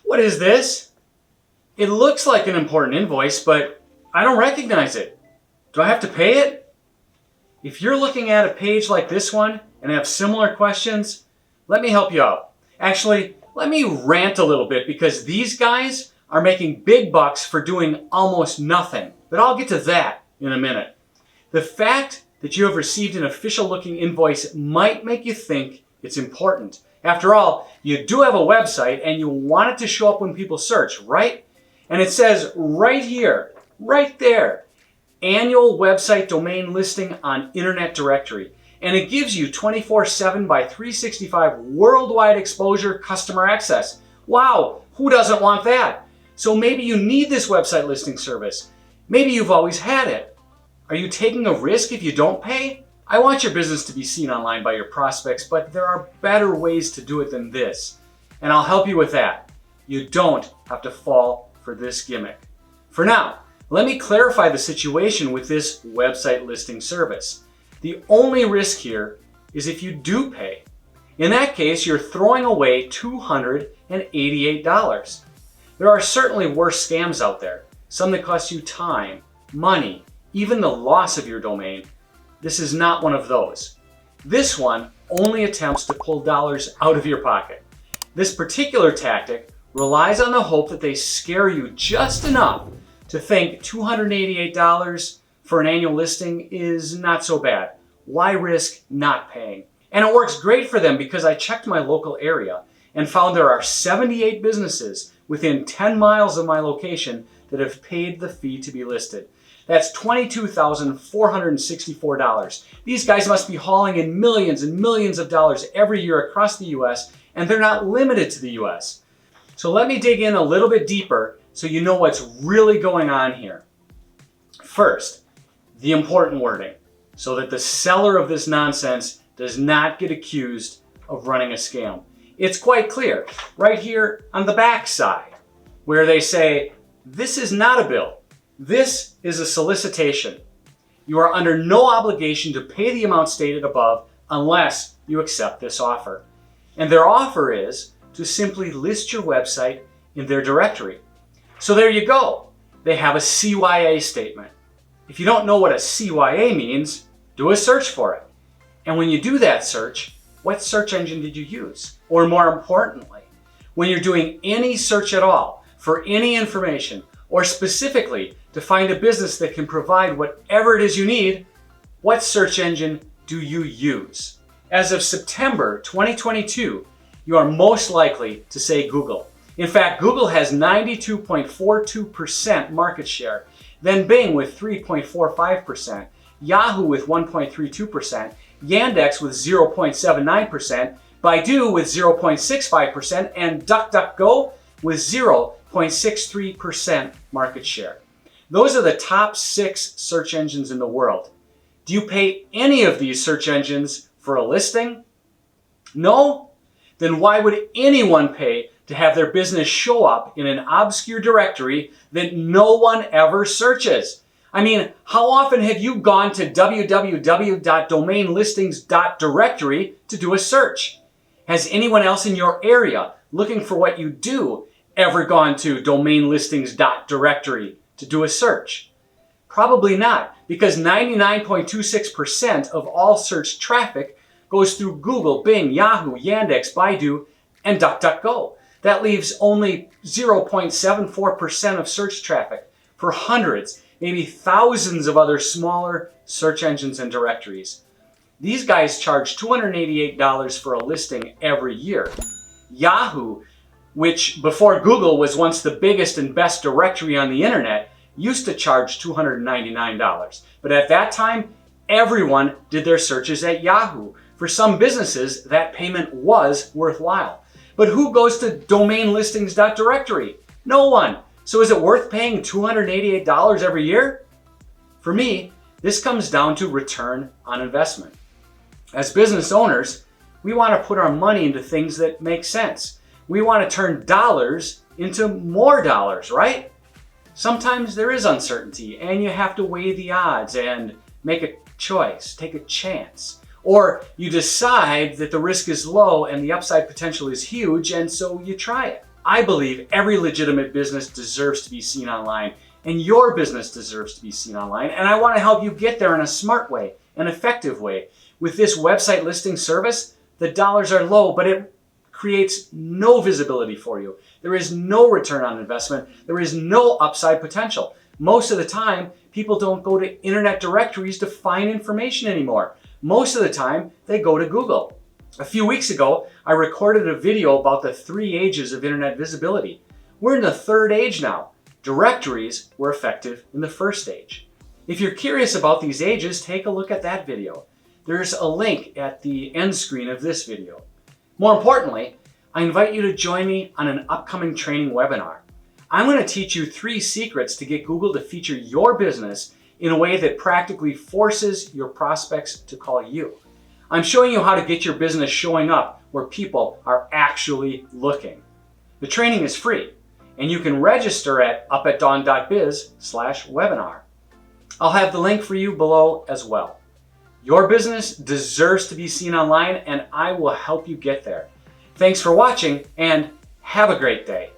What is this? It looks like an important invoice, but I don't recognize it. Do I have to pay it? If you're looking at a page like this one and have similar questions, let me help you out. Actually, let me rant a little bit because these guys are making big bucks for doing almost nothing. But I'll get to that in a minute. The fact that you have received an official looking invoice might make you think it's important. After all, you do have a website and you want it to show up when people search, right? And it says right here, right there, annual website domain listing on Internet Directory. And it gives you 24/7 by 365 worldwide exposure customer access. Wow, who doesn't want that? So maybe you need this website listing service. Maybe you've always had it. Are you taking a risk if you don't pay? I want your business to be seen online by your prospects, but there are better ways to do it than this. And I'll help you with that. You don't have to fall for this gimmick. For now, let me clarify the situation with this website listing service. The only risk here is if you do pay. In that case, you're throwing away $288. There are certainly worse scams out there, some that cost you time, money, even the loss of your domain. This is not one of those. This one only attempts to pull dollars out of your pocket. This particular tactic relies on the hope that they scare you just enough to think $288 for an annual listing is not so bad. Why risk not paying? And it works great for them because I checked my local area and found there are 78 businesses within 10 miles of my location that have paid the fee to be listed. That's $22,464. These guys must be hauling in millions and millions of dollars every year across the US, and they're not limited to the US. So let me dig in a little bit deeper so you know what's really going on here. First, the important wording, so that the seller of this nonsense does not get accused of running a scam. It's quite clear right here on the back side where they say, this is not a bill. This is a solicitation. You are under no obligation to pay the amount stated above unless you accept this offer. And their offer is to simply list your website in their directory. So there you go. They have a CYA statement. If you don't know what a CYA means, do a search for it. And when you do that search, what search engine did you use? Or more importantly, when you're doing any search at all for any information, or specifically to find a business that can provide whatever it is you need, what search engine do you use? As of September 2022, you are most likely to say Google. In fact, Google has 92.42% market share, then Bing with 3.45%, Yahoo with 1.32%, Yandex with 0.79%, Baidu with 0.65%, and DuckDuckGo with 0.63% market share. Those are the top 6 search engines in the world. Do you pay any of these search engines for a listing? No? Then why would anyone pay to have their business show up in an obscure directory that no one ever searches? I mean, how often have you gone to www.domainlistings.directory to do a search? Has anyone else in your area looking for what you do ever gone to domainlistings.directory to do a search? Probably not, because 99.26% of all search traffic goes through Google, Bing, Yahoo, Yandex, Baidu, and DuckDuckGo. That leaves only 0.74% of search traffic for hundreds, maybe thousands of other smaller search engines and directories. These guys charge $288 for a listing every year. Yahoo, which before Google was once the biggest and best directory on the internet, used to charge $299. But at that time, everyone did their searches at Yahoo. For some businesses, that payment was worthwhile. But who goes to domainlistings.directory? No one. So is it worth paying $288 every year? For me, this comes down to return on investment. As business owners, we want to put our money into things that make sense. We want to turn dollars into more dollars, right? Sometimes there is uncertainty and you have to weigh the odds and make a choice, take a chance. Or you decide that the risk is low and the upside potential is huge, and so you try it. I believe every legitimate business deserves to be seen online, and your business deserves to be seen online, and I want to help you get there in a smart way, an effective way. With this website listing service, the dollars are low, but it creates no visibility for you. There is no return on investment. There is no upside potential. Most of the time, people don't go to internet directories to find information anymore. Most of the time, they go to Google. A few weeks ago, I recorded a video about the 3 ages of internet visibility. We're in the 3rd age now. Directories were effective in the 1st age. If you're curious about these ages, take a look at that video. There's a link at the end screen of this video. More importantly, I invite you to join me on an upcoming training webinar. I'm going to teach you 3 secrets to get Google to feature your business in a way that practically forces your prospects to call you. I'm showing you how to get your business showing up where people are actually looking. The training is free, and you can register at upatdawn.biz/webinar. I'll have the link for you below as well. Your business deserves to be seen online, and I will help you get there. Thanks for watching, and have a great day.